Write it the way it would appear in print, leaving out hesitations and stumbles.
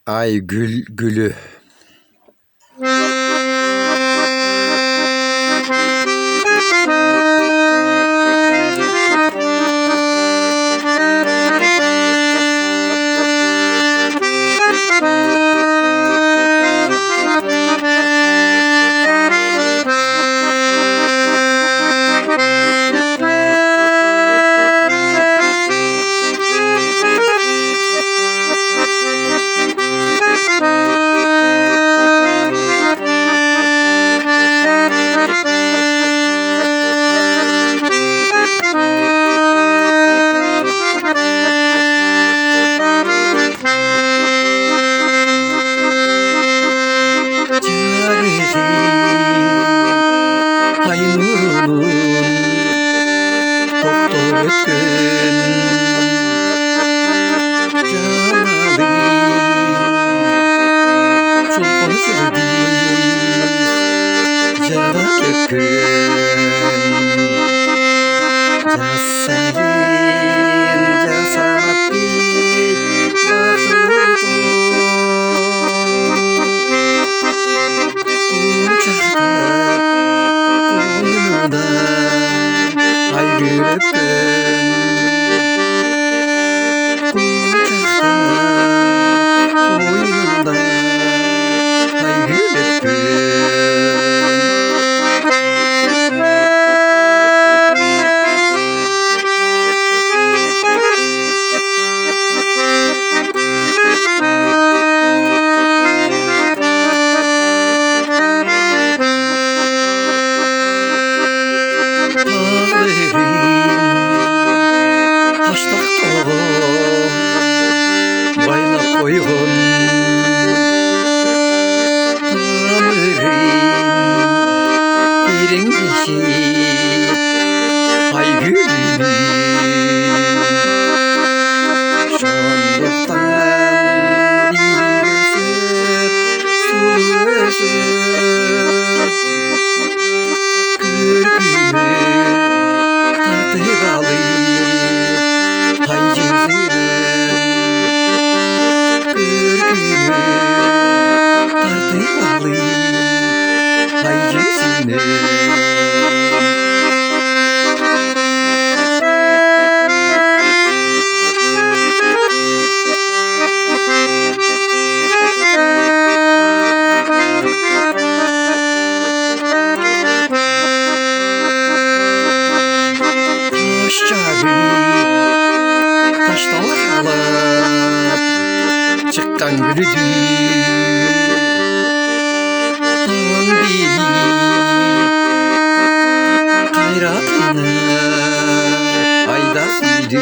Ay gülü. Ay nurunun doktor ötken Camalı çolpan çöldi Jara kökön Jasayin jasamati Ay gülüpken kucakta koynunda ay gülüpken Taştak toğum baylap koygun Tamırın derin kişi ay gülüm Şonluktan bir ösüp sulu ösüp Kürkümü tartıp alayım ay yüzünün Kürkümü tartıp alayım ay yüzünün Taştan kalap çıkkan gülüdü Tan beri hayratını ayda sildi